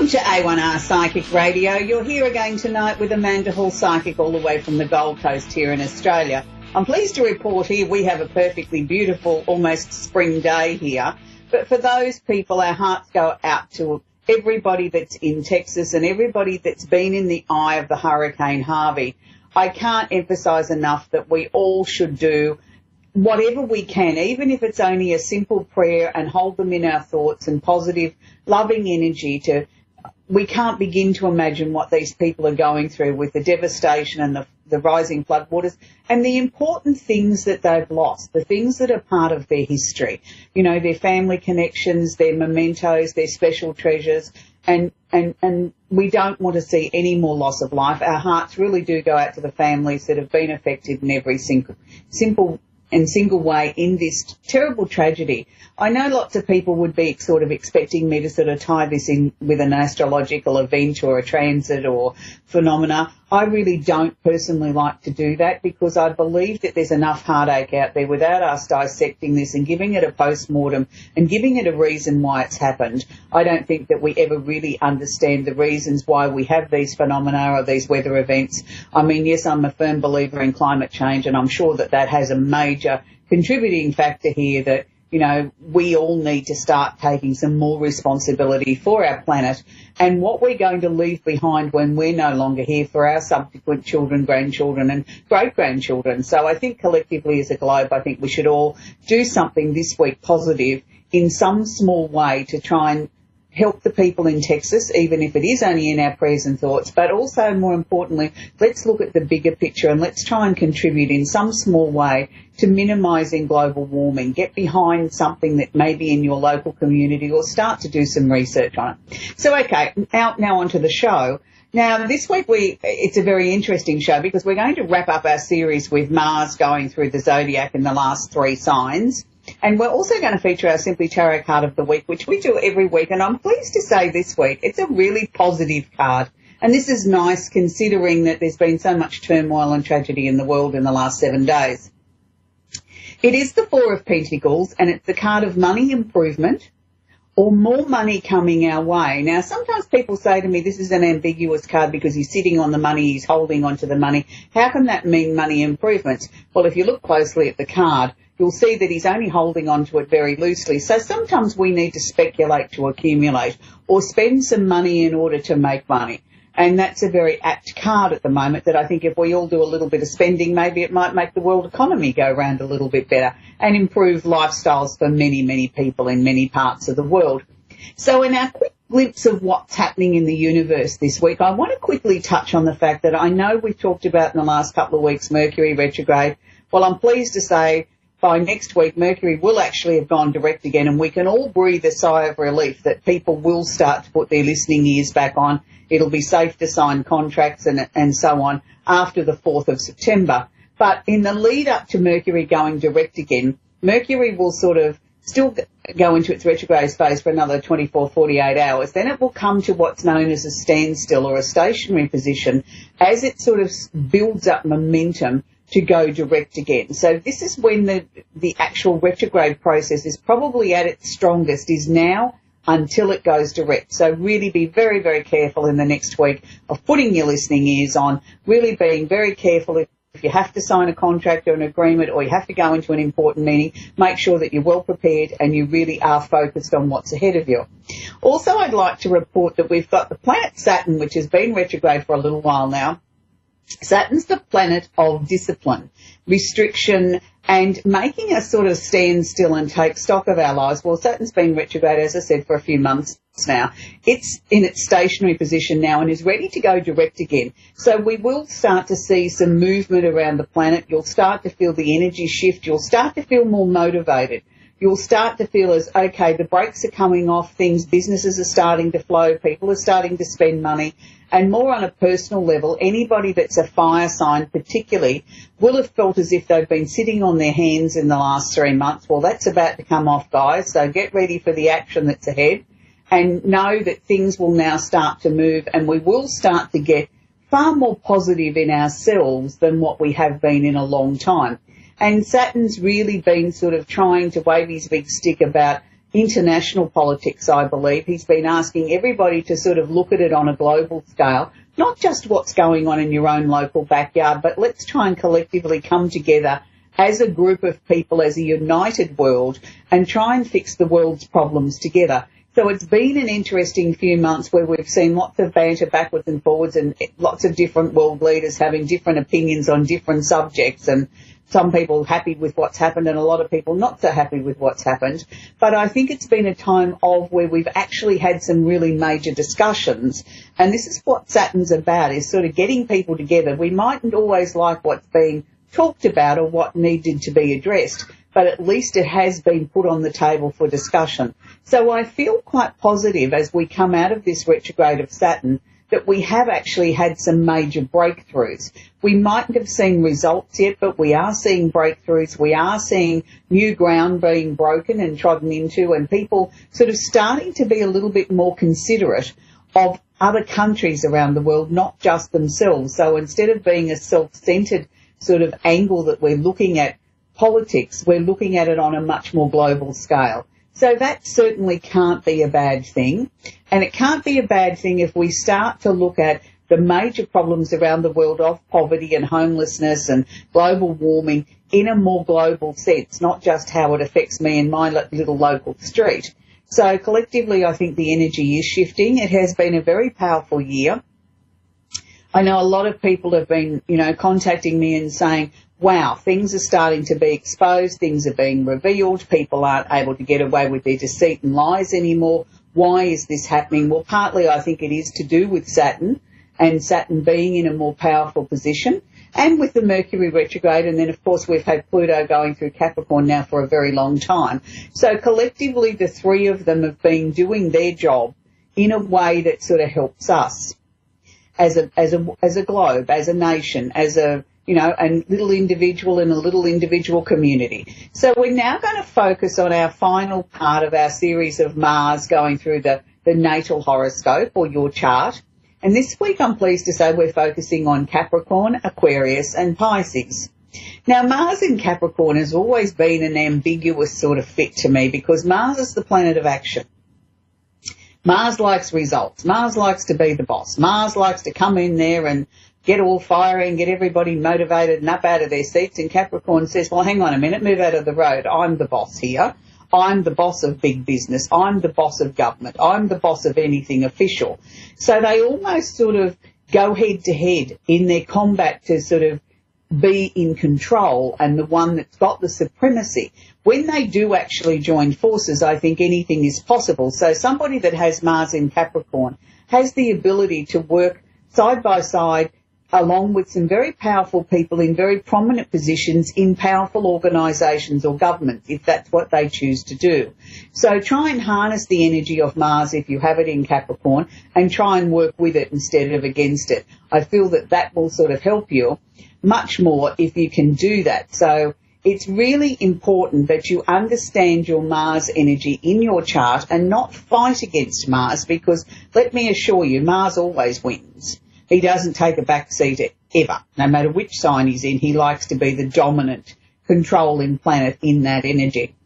Welcome to A1R Psychic Radio. You're here again tonight with Amanda Hall Psychic all the way from the Gold Coast here in Australia. I'm pleased to report here we have a perfectly beautiful, almost spring day here. But for those people, our hearts go out to everybody that's in Texas and everybody that's been in the eye of the Hurricane Harvey. I can't emphasise enough that we all should do whatever we can, even if it's only a simple prayer, and hold them in our thoughts and positive, loving energy. We can't begin to imagine what these people are going through with the devastation and the rising floodwaters and the important things that they've lost, the things that are part of their history, you know, their family connections, their mementos, their special treasures, and we don't want to see any more loss of life. Our hearts really do go out to the families that have been affected in every single way in this terrible tragedy. I know lots of people would be sort of expecting me to sort of tie this in with an astrological event or a transit or phenomena. I really don't personally like to do that because I believe that there's enough heartache out there without us dissecting this and giving it a post-mortem and giving it a reason why it's happened. I don't think that we ever really understand the reasons why we have these phenomena or these weather events. I mean, yes, I'm a firm believer in climate change, and I'm sure that that has a major contributing factor here that, you know, we all need to start taking some more responsibility for our planet and what we're going to leave behind when we're no longer here for our subsequent children, grandchildren and great-grandchildren. So I think collectively as a globe, I think we should all do something this week positive in some small way to try and help the people in Texas, even if it is only in our prayers and thoughts, but also, more importantly, let's look at the bigger picture and let's try and contribute in some small way to minimising global warming. Get behind something that may be in your local community or start to do some research on it. So, okay, now onto the show. Now, this week it's a very interesting show because we're going to wrap up our series with Mars going through the zodiac in the last 3 signs. And we're also going to feature our Simply Tarot card of the week, which we do every week. And I'm pleased to say this week it's a really positive card. And this is nice considering that there's been so much turmoil and tragedy in the world in the last 7 days. It is the 4 of Pentacles, and it's the card of money improvement or more money coming our way. Now, sometimes people say to me, this is an ambiguous card because he's sitting on the money, he's holding onto the money. How can that mean money improvements? Well, if you look closely at the card, you'll see that he's only holding on to it very loosely. So sometimes we need to speculate to accumulate or spend some money in order to make money. And that's a very apt card at the moment that I think if we all do a little bit of spending, maybe it might make the world economy go round a little bit better and improve lifestyles for many, many people in many parts of the world. So in our quick glimpse of what's happening in the universe this week, I want to quickly touch on the fact that I know we've talked about in the last couple of weeks Mercury retrograde. Well, I'm pleased to say by next week, Mercury will actually have gone direct again, and we can all breathe a sigh of relief that people will start to put their listening ears back on. It'll be safe to sign contracts and so on after the 4th of September. But in the lead up to Mercury going direct again, Mercury will sort of still go into its retrograde phase for another 24, 48 hours. Then it will come to what's known as a standstill or a stationary position as it sort of builds up momentum to go direct again. So this is when the actual retrograde process is probably at its strongest, is now until it goes direct. So really be very, very careful in the next week of putting your listening ears on, really being very careful if you have to sign a contract or an agreement or you have to go into an important meeting, make sure that you're well prepared and you really are focused on what's ahead of you. Also, I'd like to report that we've got the planet Saturn, which has been retrograde for a little while now. Saturn's the planet of discipline, restriction, and making us sort of stand still and take stock of our lives. Well, Saturn's been retrograde, as I said, for a few months now. It's in its stationary position now and is ready to go direct again. So we will start to see some movement around the planet. You'll start to feel the energy shift. You'll start to feel more motivated. You'll start to feel as, okay, the brakes are coming off, businesses are starting to flow, people are starting to spend money. And more on a personal level, anybody that's a fire sign particularly will have felt as if they've been sitting on their hands in the last 3 months. Well, that's about to come off, guys, so get ready for the action that's ahead and know that things will now start to move and we will start to get far more positive in ourselves than what we have been in a long time. And Saturn's really been sort of trying to wave his big stick about international politics, I believe. He's been asking everybody to sort of look at it on a global scale, not just what's going on in your own local backyard, but let's try and collectively come together as a group of people, as a united world, and try and fix the world's problems together. So it's been an interesting few months where we've seen lots of banter backwards and forwards and lots of different world leaders having different opinions on different subjects, and some people happy with what's happened and a lot of people not so happy with what's happened. But I think it's been a time of where we've actually had some really major discussions, and this is what Saturn's about, is sort of getting people together. We mightn't always like what's being talked about or what needed to be addressed, but at least it has been put on the table for discussion. So I feel quite positive as we come out of this retrograde of Saturn that we have actually had some major breakthroughs. We mightn't have seen results yet, but we are seeing breakthroughs. We are seeing new ground being broken and trodden into, and people sort of starting to be a little bit more considerate of other countries around the world, not just themselves. So instead of being a self-centred sort of angle that we're looking at politics, we're looking at it on a much more global scale. So that certainly can't be a bad thing. And it can't be a bad thing if we start to look at the major problems around the world of poverty and homelessness and global warming in a more global sense, not just how it affects me in my little local street. So collectively, I think the energy is shifting. It has been a very powerful year. I know a lot of people have been, contacting me and saying, wow, things are starting to be exposed, things are being revealed, people aren't able to get away with their deceit and lies anymore. Why is this happening? Well, partly I think it is to do with Saturn, and Saturn being in a more powerful position, and with the Mercury retrograde, and then of course we've had Pluto going through Capricorn now for a very long time. So collectively the three of them have been doing their job in a way that sort of helps us as a globe, as a nation, as a little individual in a little individual community. So we're now going to focus on our final part of our series of Mars going through the natal horoscope or your chart. And this week I'm pleased to say we're focusing on Capricorn, Aquarius and Pisces. Now Mars in Capricorn has always been an ambiguous sort of fit to me because Mars is the planet of action. Mars likes results. Mars likes to be the boss. Mars likes to come in there and get all fiery and get everybody motivated and up out of their seats. And Capricorn says, well, hang on a minute, move out of the road. I'm the boss here. I'm the boss of big business. I'm the boss of government. I'm the boss of anything official. So they almost sort of go head to head in their combat to sort of be in control and the one that's got the supremacy. When they do actually join forces, I think anything is possible. So somebody that has Mars in Capricorn has the ability to work side by side along with some very powerful people in very prominent positions in powerful organisations or governments, if that's what they choose to do. So try and harness the energy of Mars if you have it in Capricorn and try and work with it instead of against it. I feel that will sort of help you much more if you can do that. So it's really important that you understand your Mars energy in your chart and not fight against Mars, because let me assure you, Mars always wins. He doesn't take a back seat ever. No matter which sign he's in, he likes to be the dominant controlling planet in that energy.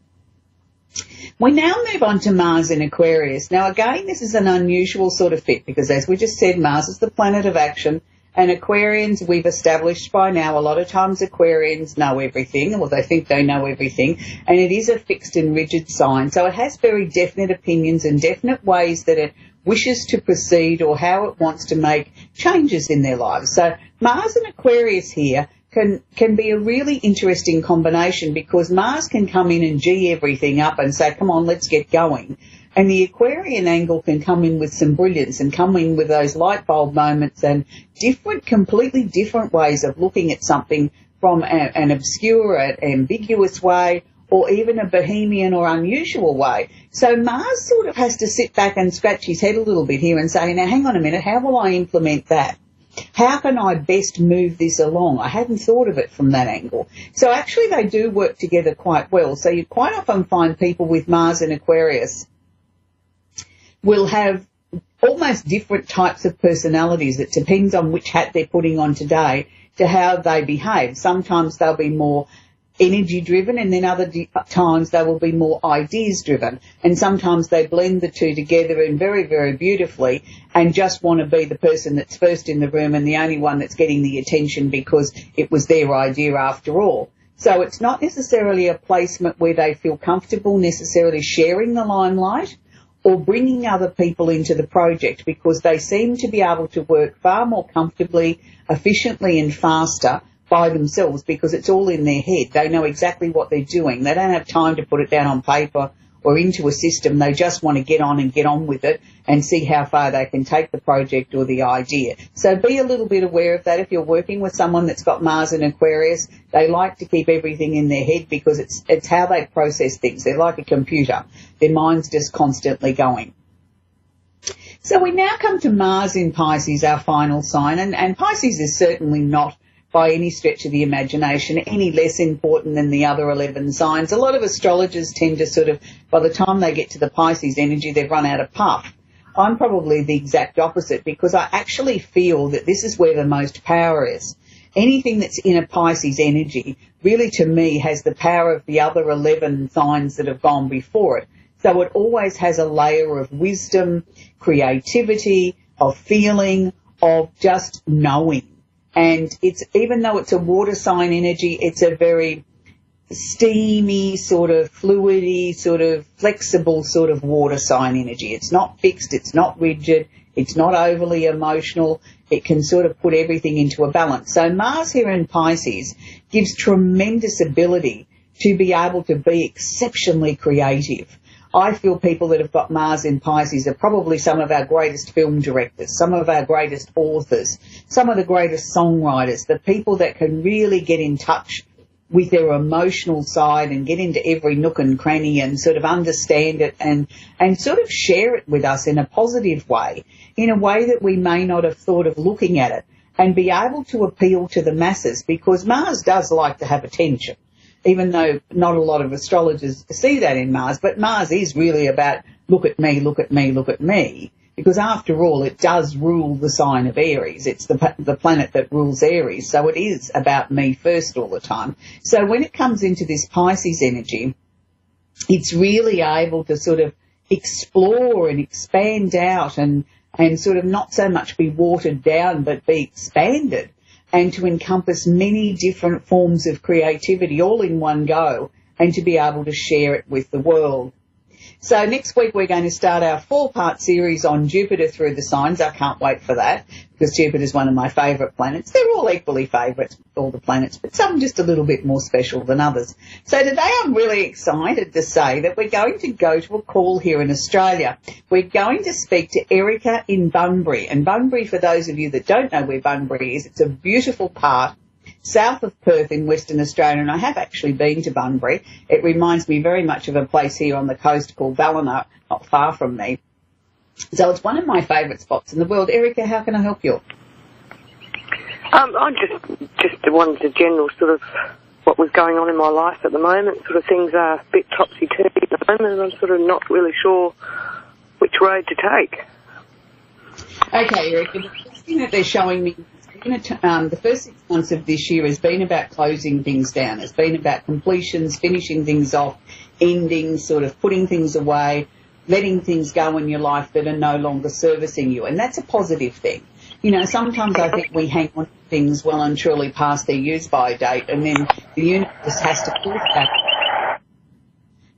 We now move on to Mars in Aquarius. Now again, this is an unusual sort of fit because, as we just said, Mars is the planet of action. And Aquarians, we've established by now, a lot of times Aquarians know everything, or they think they know everything, and it is a fixed and rigid sign. So it has very definite opinions and definite ways that it wishes to proceed or how it wants to make changes in their lives. So Mars and Aquarius here can be a really interesting combination because Mars can come in and G everything up and say, come on, let's get going. And the Aquarian angle can come in with some brilliance and come in with those light bulb moments and completely different ways of looking at something from an obscure, an ambiguous way, or even a bohemian or unusual way. So Mars sort of has to sit back and scratch his head a little bit here and say, now hang on a minute, how will I implement that? How can I best move this along? I hadn't thought of it from that angle. So actually they do work together quite well. So you quite often find people with Mars in Aquarius will have almost different types of personalities. It depends on which hat they're putting on today to how they behave. Sometimes they'll be more energy driven, and then other times they will be more ideas driven. And sometimes they blend the two together and very, very beautifully, and just want to be the person that's first in the room and the only one that's getting the attention because it was their idea after all. So it's not necessarily a placement where they feel comfortable necessarily sharing the limelight or bringing other people into the project, because they seem to be able to work far more comfortably, efficiently and faster by themselves, because it's all in their head. They know exactly what they're doing. They don't have time to put it down on paper or into a system. They just want to get on with it and see how far they can take the project or the idea. So be a little bit aware of that. If you're working with someone that's got Mars in Aquarius, they like to keep everything in their head because it's how they process things. They're like a computer. Their mind's just constantly going. So we now come to Mars in Pisces, our final sign, and Pisces is certainly not by any stretch of the imagination any less important than the other 11 signs. A lot of astrologers tend to sort of, by the time they get to the Pisces energy, they've run out of puff. I'm probably the exact opposite, because I actually feel that this is where the most power is. Anything that's in a Pisces energy really, to me, has the power of the other 11 signs that have gone before it. So it always has a layer of wisdom, creativity, of feeling, of just knowing. And it's, even though it's a water sign energy, it's a very steamy, sort of fluidy, sort of flexible sort of water sign energy. It's not fixed, it's not rigid, it's not overly emotional. It can sort of put everything into a balance. So Mars here in Pisces gives tremendous ability to be able to be exceptionally creative. I feel people that have got Mars in Pisces are probably some of our greatest film directors, some of our greatest authors, some of the greatest songwriters, the people that can really get in touch with their emotional side and get into every nook and cranny and sort of understand it and sort of share it with us in a positive way, in a way that we may not have thought of looking at it, and be able to appeal to the masses, because Mars does like to have attention. Even though not a lot of astrologers see that in Mars, but Mars is really about look at me, look at me, look at me, because after all, it does rule the sign of Aries. It's the planet that rules Aries, so it is about me first all the time. So when it comes into this Pisces energy, it's really able to sort of explore and expand out and sort of not so much be watered down, but be expanded, and to encompass many different forms of creativity all in one go, and to be able to share it with the world. So next week we're going to start our 4-part series on Jupiter through the signs. I can't wait for that, because Jupiter is one of my favourite planets. They're all equally favourites, all the planets, but some just a little bit more special than others. So today I'm really excited to say that we're going to go to a call here in Australia. We're going to speak to Erica in Bunbury. And Bunbury, for those of you that don't know where Bunbury is, it's a beautiful part south of Perth in Western Australia, and I have actually been to Bunbury. It reminds me very much of a place here on the coast called Ballina, not far from me. So it's one of my favourite spots in the world. Erica, how can I help you? I just wanted a general sort of what was going on in my life at the moment. Sort of things are a bit topsy-turvy at the moment, and I'm sort of not really sure which road to take. Okay, Erica, the first thing that they're showing me, the first 6 months of this year has been about closing things down. It's been about completions, finishing things off, ending, sort of putting things away, letting things go in your life that are no longer servicing you. And that's a positive thing. You know, sometimes I think we hang on to things well and truly past their use-by date, and then the universe has to pull back.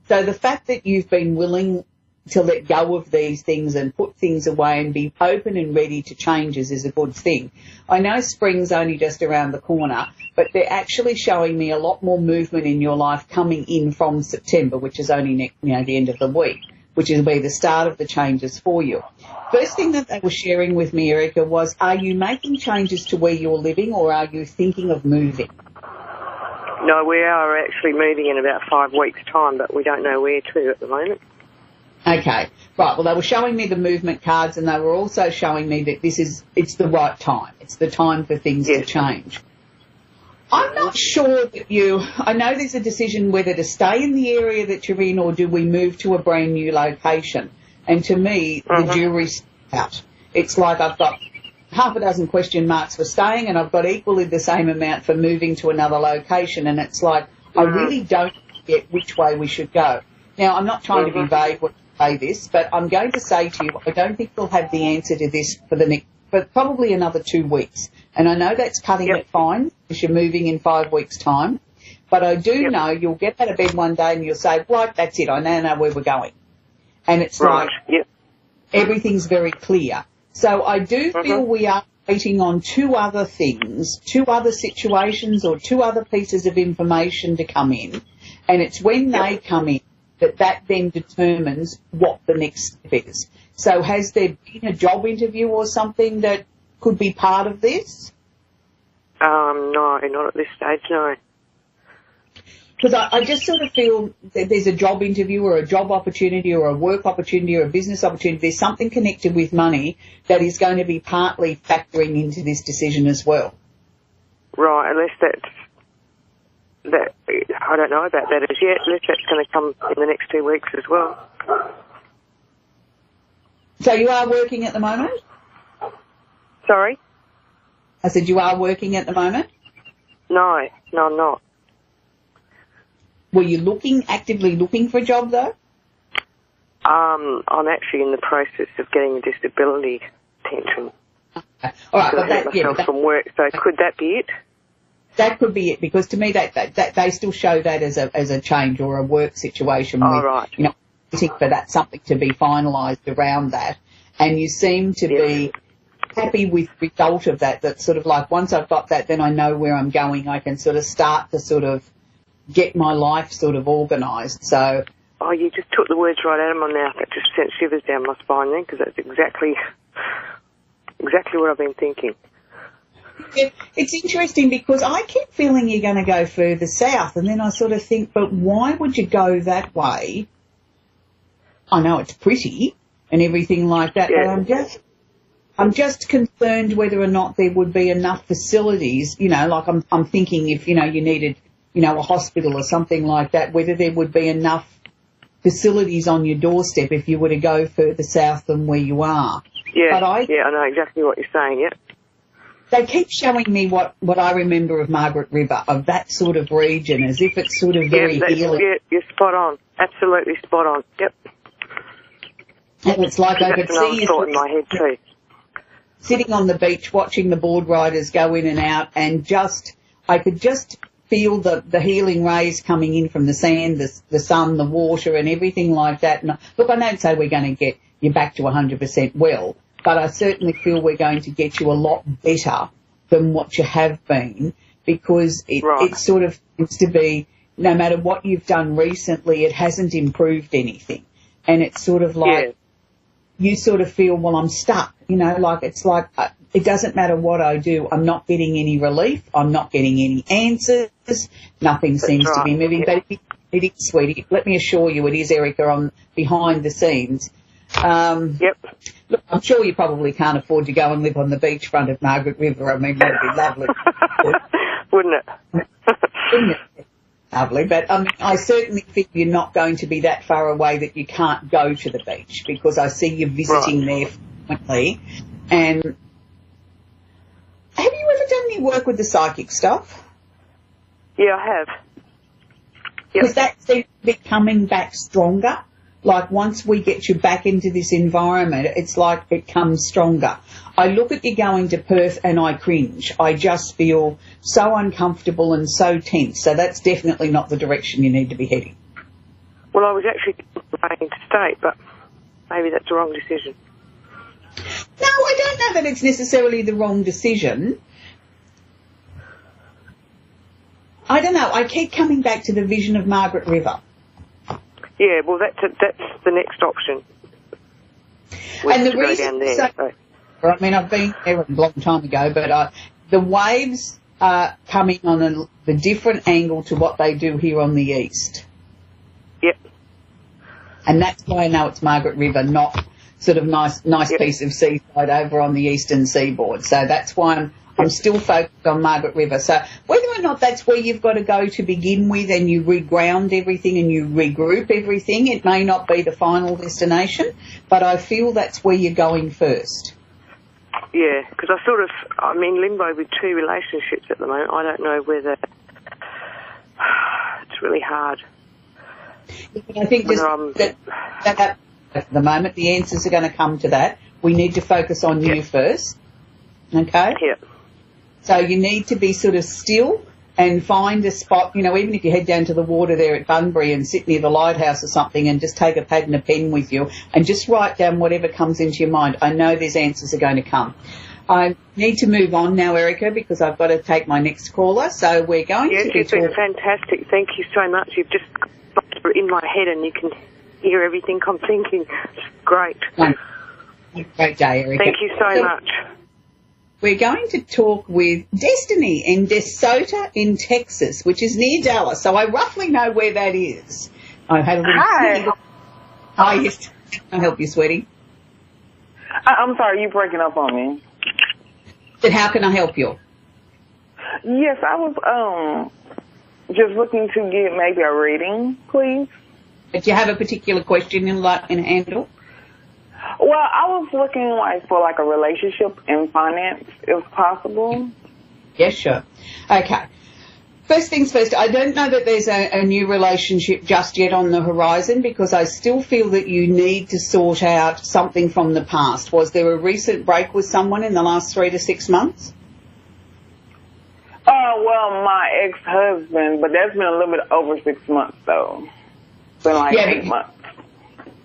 So the fact that you've been willing to let go of these things and put things away and be open and ready to changes is a good thing. I know spring's only just around the corner, but they're actually showing me a lot more movement in your life coming in from September, which is only the end of the week, which will be the start of the changes for you. First thing that they were sharing with me, Erica, was, are you making changes to where you're living, or are you thinking of moving? No, we are actually moving in about 5 weeks' time, but we don't know where to at the moment. Okay, right. Well, they were showing me the movement cards, and they were also showing me that it's the right time. It's the time for things to change. I'm not sure that I know there's a decision whether to stay in the area that you're in, or do we move to a brand new location. And to me, the jury's out. It's like I've got half a dozen question marks for staying, and I've got equally the same amount for moving to another location. And it's like, I really don't get which way we should go. Now, I'm not trying to be vague when I say this, but I'm going to say to you, I don't think we'll have the answer to this for probably another 2 weeks. And I know that's cutting it fine because you're moving in 5 weeks' time. But I do know you'll get out of bed one day and you'll say, right, that's it, I now know where we're going. And it's like everything's very clear. So I do feel we are waiting on 2 other things, 2 other situations or 2 other pieces of information to come in. And it's when they come in that then determines what the next step is. So has there been a job interview or something that could be part of this? No, not at this stage, no. Because I just sort of feel that there's a job interview or a job opportunity or a work opportunity or a business opportunity. There's something connected with money that is going to be partly factoring into this decision as well. Right, unless that I don't know about that as yet, unless that's going to come in the next 2 weeks as well. So you are working at the moment? Sorry? I said you are working at the moment? No, I'm not. Were you actively looking for a job though? I'm actually in the process of getting a disability pension. Okay. All right, well, that, from work. So could that be it? That could be it, because to me that they still show that as a change or a work situation. Right. You know, waiting for that something to be finalised around that, and you seem to be happy with the result of that. That's sort of like once I've got that, then I know where I'm going. I can sort of start to sort of get my life sort of organised. So. Oh, you just took the words right out of my mouth. That just sent shivers down my spine then, because that's exactly what I've been thinking. It's interesting because I keep feeling you're going to go further south, and then I sort of think, but why would you go that way? I know it's pretty and everything like that, but I'm just concerned whether or not there would be enough facilities, you know, like I'm thinking if, you know, you needed, you know, a hospital or something like that, whether there would be enough facilities on your doorstep if you were to go further south than where you are. Yeah, but I know exactly what you're saying, They keep showing me what I remember of Margaret River, of that sort of region, as if it's sort of very healing. Yeah, you're spot on. Absolutely spot on. Yep. And it's like I could see you in my head too. Sitting on the beach watching the board riders go in and out, and I could just feel the healing rays coming in from the sand, the sun, the water and everything like that. And look, I don't say we're going to get you back to 100% well, but I certainly feel we're going to get you a lot better than what you have been, because it sort of seems to be, no matter what you've done recently, it hasn't improved anything. And it's sort of like you sort of feel, well, I'm stuck, you know, like it's like it doesn't matter what I do, I'm not getting any relief, I'm not getting any answers, nothing seems to be moving. But it is, sweetie, let me assure you, it is, Erica, on behind the scenes. Look, I'm sure you probably can't afford to go and live on the beachfront of Margaret River. I mean, that would be lovely. Wouldn't it? Wouldn't it? Lovely. But I certainly think you're not going to be that far away that you can't go to the beach, because I see you visiting there frequently. And have you ever done any work with the psychic stuff? Yeah, I have. Because that seems to be coming back stronger. Like once we get you back into this environment, it's like it comes stronger. I look at you going to Perth and I cringe. I just feel so uncomfortable and so tense. So that's definitely not the direction you need to be heading. Well, I was actually planning to stay, but maybe that's the wrong decision. No, I don't know that it's necessarily the wrong decision. I don't know. I keep coming back to the vision of Margaret River. Yeah, well, that's the next option. And the reason, I mean, I've been there a long time ago, but the waves are coming on the different angle to what they do here on the east. Yep. And that's why I know it's Margaret River, not sort of nice piece of seaside over on the eastern seaboard. So that's why I'm still focused on Margaret River. So whether or not that's where you've got to go to begin with and you reground everything and you regroup everything, it may not be the final destination, but I feel that's where you're going first. Yeah, because I'm in limbo with 2 relationships at the moment. I don't know whether it's really hard. I think just that at the moment, the answers are going to come to that. We need to focus on you first, okay? Yeah. So you need to be sort of still and find a spot, even if you head down to the water there at Bunbury and sit near the lighthouse or something and just take a pad and a pen with you and just write down whatever comes into your mind. I know these answers are going to come. I need to move on now, Erica, because I've got to take my next caller. So we're going to be you've been fantastic. Thank you so much. You've just got in my head and you can hear everything I'm thinking. It's great. Great day, Erica. Thank you so much. We're going to talk with Destiny in DeSoto in Texas, which is near Dallas. So I roughly know where that is. I've had a little... Hi. Hi, yes. Can I help you, sweetie? I'm sorry, you're breaking up on me. But how can I help you? Yes, I was just looking to get maybe a reading, please. Do you have a particular question in handle? Well, I was looking for a relationship and finance, if possible. Yes, sure. Okay. First things first, I don't know that there's a new relationship just yet on the horizon because I still feel that you need to sort out something from the past. Was there a recent break with someone in the last 3 to 6 months? Well, my ex-husband, but that's been a little bit over 6 months, though. It's been 8 months.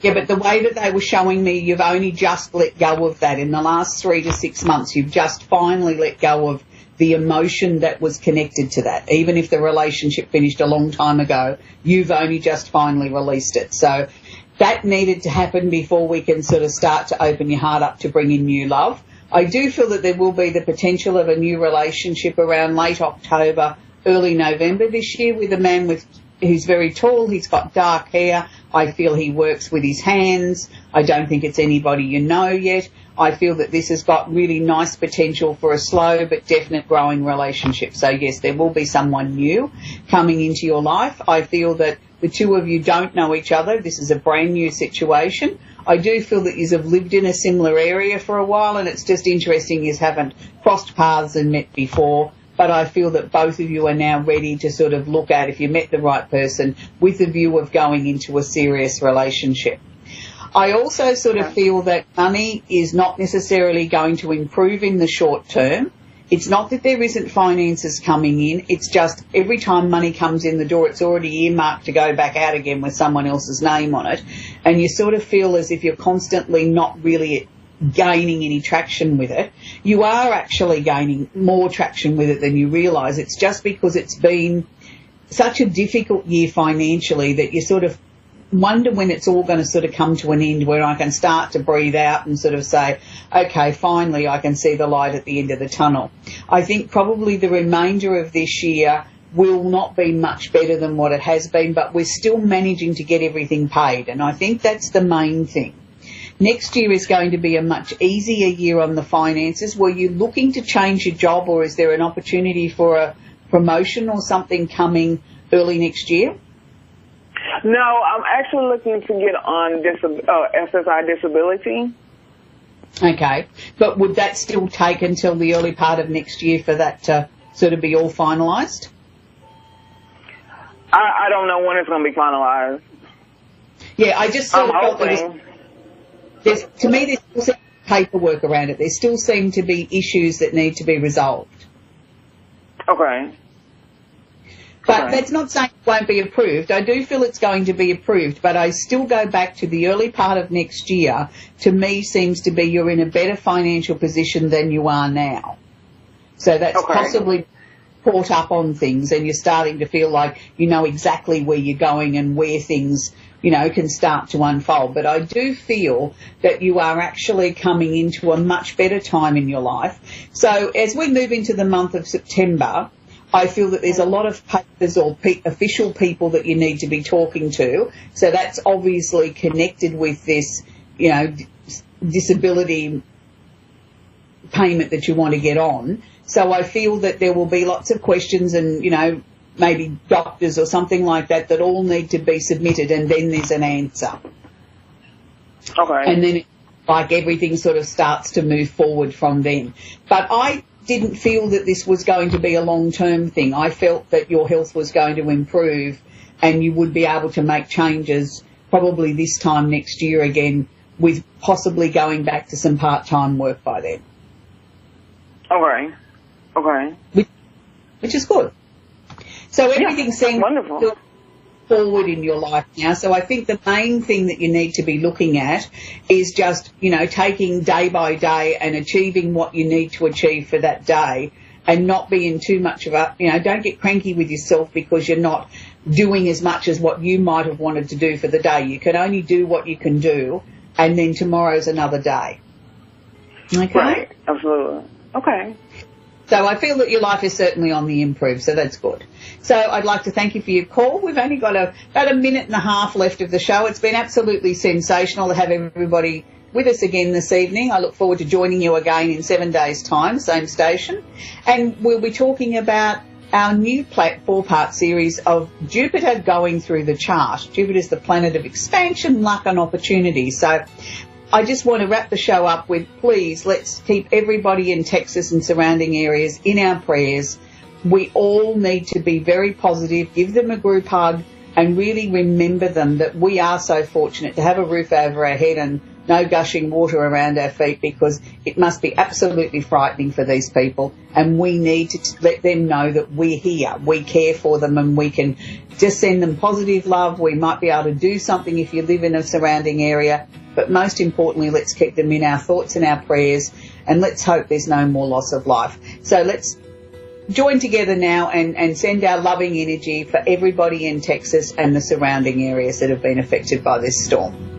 Yeah, but the way that they were showing me, you've only just let go of that. In the last 3 to 6 months, you've just finally let go of the emotion that was connected to that. Even if the relationship finished a long time ago, you've only just finally released it. So that needed to happen before we can sort of start to open your heart up to bring in new love. I do feel that there will be the potential of a new relationship around late October, early November this year with a man who's very tall. He's got dark hair. I feel he works with his hands. I don't think it's anybody you know yet. I feel that this has got really nice potential for a slow but definite growing relationship. So, yes, there will be someone new coming into your life. I feel that the two of you don't know each other. This is a brand new situation. I do feel that you have lived in a similar area for a while, and it's just interesting you haven't crossed paths and met before. But I feel that both of you are now ready to sort of look at, if you met the right person, with the view of going into a serious relationship. I also sort of feel that money is not necessarily going to improve in the short term. It's not that there isn't finances coming in. It's just every time money comes in the door, it's already earmarked to go back out again with someone else's name on it. And you sort of feel as if you're constantly not really gaining any traction with it. You are actually gaining more traction with it than you realise. It's just because it's been such a difficult year financially that you sort of wonder when it's all going to sort of come to an end, where I can start to breathe out and sort of say, okay, finally I can see the light at the end of the tunnel. I think probably the remainder of this year will not be much better than what it has been, but we're still managing to get everything paid, and I think that's the main thing. Next year is going to be a much easier year on the finances. Were you looking to change your job, or is there an opportunity for a promotion or something coming early next year? No, I'm actually looking to get on SSI disability. Okay. But would that still take until the early part of next year for that to sort of be all finalised? I don't know when it's going to be finalised. Yeah, I just sort of felt that to me, there's still paperwork around it. There still seem to be issues that need to be resolved. Okay. But that's not saying it won't be approved. I do feel it's going to be approved, but I still go back to the early part of next year. To me, seems to be you're in a better financial position than you are now. So that's possibly caught up on things, and you're starting to feel like you know exactly where you're going and where things, can start to unfold. But I do feel that you are actually coming into a much better time in your life. So as we move into the month of September, I feel that there's a lot of papers or official people that you need to be talking to. So that's obviously connected with this, disability payment that you want to get on. So I feel that there will be lots of questions and, maybe doctors or something like that all need to be submitted, and then there's an answer. Okay. And then everything sort of starts to move forward from then. But I didn't feel that this was going to be a long-term thing. I felt that your health was going to improve and you would be able to make changes probably this time next year again, with possibly going back to some part-time work by then. Okay. Which is good. So everything seems wonderful. to forward in your life now. So I think the main thing that you need to be looking at is just, taking day by day and achieving what you need to achieve for that day, and not being too much of a, don't get cranky with yourself because you're not doing as much as what you might have wanted to do for the day. You can only do what you can do, and then tomorrow's another day. Okay? Right, absolutely. Okay. So I feel that your life is certainly on the improve, so that's good. So I'd like to thank you for your call. We've only got about a minute and a half left of the show. It's been absolutely sensational to have everybody with us again this evening. I look forward to joining you again in 7 days' time, same station. And we'll be talking about our new 4-part series of Jupiter going through the chart. Jupiter's the planet of expansion, luck and opportunity. So I just want to wrap the show up with, please, let's keep everybody in Texas and surrounding areas in our prayers. We all need to be very positive, give them a group hug, and really remember them that we are so fortunate to have a roof over our head and no gushing water around our feet, because it must be absolutely frightening for these people, and we need to let them know that we're here, we care for them, and we can just send them positive love. We might be able to do something if you live in a surrounding area, but most importantly, let's keep them in our thoughts and our prayers, and let's hope there's no more loss of life. So let's join together now and send our loving energy for everybody in Texas and the surrounding areas that have been affected by this storm.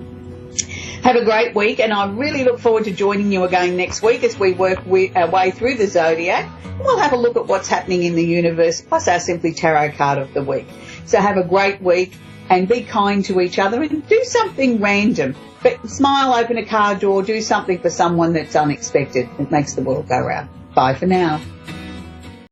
Have a great week, and I really look forward to joining you again next week as we work our way through the zodiac. We'll have a look at what's happening in the universe, plus our Simply Tarot card of the week. So have a great week, and be kind to each other, and do something random. But smile, open a car door, do something for someone that's unexpected. It makes the world go round. Bye for now.